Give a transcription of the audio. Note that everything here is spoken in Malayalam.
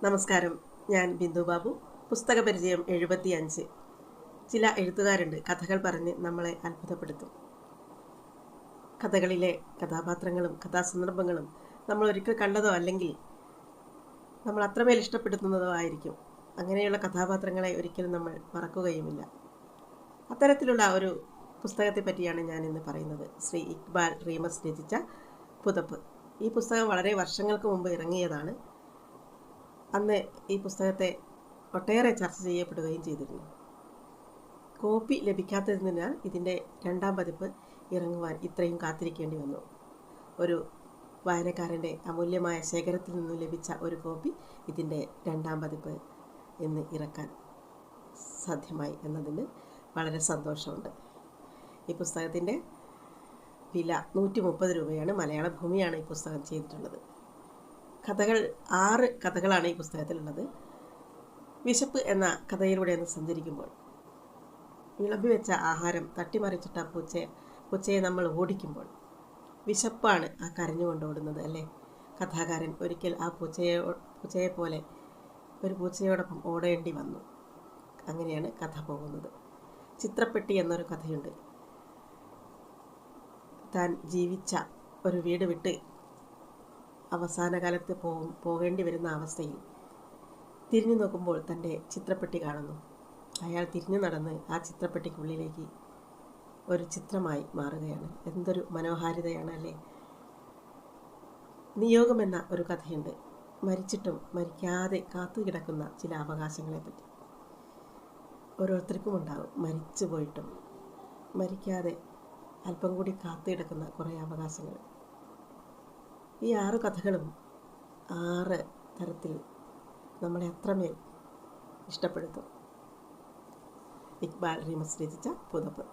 നമസ്കാരം. ഞാൻ ബിന്ദു ബാബു. പുസ്തക പരിചയം 75. ചില എഴുത്തുകാരുണ്ട് കഥകൾ പറഞ്ഞ് നമ്മളെ അത്ഭുതപ്പെടുത്തും. കഥകളിലെ കഥാപാത്രങ്ങളും കഥാസന്ദർഭങ്ങളും നമ്മൾ ഒരിക്കൽ കണ്ടതോ അല്ലെങ്കിൽ നമ്മൾ അത്രമേൽ ഇഷ്ടപ്പെടുത്തുന്നതോ ആയിരിക്കും. അങ്ങനെയുള്ള കഥാപാത്രങ്ങളെ ഒരിക്കലും നമ്മൾ മറക്കുകയുമില്ല. അത്തരത്തിലുള്ള ഒരു പുസ്തകത്തെ പറ്റിയാണ് ഞാൻ ഇന്ന് പറയുന്നത്. ശ്രീ ഇക്ബാൽ റീമസ് രചിച്ച പുതപ്പ്. ഈ പുസ്തകം വളരെ വർഷങ്ങൾക്ക് മുമ്പ് ഇറങ്ങിയതാണ്. അന്ന് ഈ പുസ്തകത്തെ ഒട്ടേറെ ചർച്ച ചെയ്യപ്പെടുകയും ചെയ്തിരുന്നു. കോപ്പി ലഭിക്കാത്തതിനാൽ ഇതിൻ്റെ രണ്ടാം പതിപ്പ് ഇറങ്ങുവാൻ ഇത്രയും കാത്തിരിക്കേണ്ടി വന്നു. ഒരു വായനക്കാരൻ്റെ അമൂല്യമായ ശേഖരത്തിൽ നിന്നും ലഭിച്ച ഒരു കോപ്പി ഇതിൻ്റെ രണ്ടാം പതിപ്പ് ഇന്ന് ഇറക്കാൻ സാധ്യമായി എന്നതിന് വളരെ സന്തോഷമുണ്ട്. ഈ പുസ്തകത്തിൻ്റെ വില 130 രൂപയാണ്. മലയാള ഭൂമിയാണ് ഈ പുസ്തകം ചെയ്തിട്ടുള്ളത്. 6 കഥകളാണ് ഈ പുസ്തകത്തിലുള്ളത്. വിശപ്പ് എന്ന കഥയിലൂടെ ഒന്ന് സഞ്ചരിക്കുമ്പോൾ വിളമ്പി വെച്ച ആഹാരം തട്ടിമറിച്ചിട്ട പൂച്ചയെ നമ്മൾ ഓടിക്കുമ്പോൾ വിശപ്പാണ് ആ കരഞ്ഞുകൊണ്ട് ഓടുന്നത് അല്ലേ? കഥാകാരൻ ഒരിക്കൽ ആ പൂച്ചയെ പോലെ ഒരു പൂച്ചയോടൊപ്പം ഓടേണ്ടി വന്നു. അങ്ങനെയാണ് കഥ പോകുന്നത്. ചിത്രപ്പെട്ടി എന്നൊരു കഥയുണ്ട്. താൻ ജീവിച്ച ഒരു വീട് വിട്ട് അവസാന കാലത്ത് പോകേണ്ടി വരുന്ന അവസ്ഥയിൽ തിരിഞ്ഞു നോക്കുമ്പോൾ തൻ്റെ ചിത്രപ്പെട്ടി കാണുന്നു. അയാൾ തിരിഞ്ഞു നടന്ന് ആ ചിത്രപ്പെട്ടിക്കുള്ളിലേക്ക് ഒരു ചിത്രമായി മാറുകയാണ്. എന്തൊരു മനോഹാരിതയാണ് അല്ലേ? നിയോഗം എന്ന ഒരു കഥയുണ്ട്. മരിച്ചിട്ടും മരിക്കാതെ കാത്തു കിടക്കുന്ന ചില അവകാശങ്ങളെപ്പറ്റി. ഓരോരുത്തർക്കും ഉണ്ടാകും മരിച്ചു പോയിട്ടും മരിക്കാതെ അല്പം കൂടി കാത്തു കിടക്കുന്ന കുറേ അവകാശങ്ങൾ. ഈ 6 കഥകളും 6 തരത്തിൽ നമ്മളെ അത്രമേൽ ഇഷ്ടപ്പെടുത്തും. ഇക്ബാൽ റീമസ് രചിച്ച പുതപ്പ്.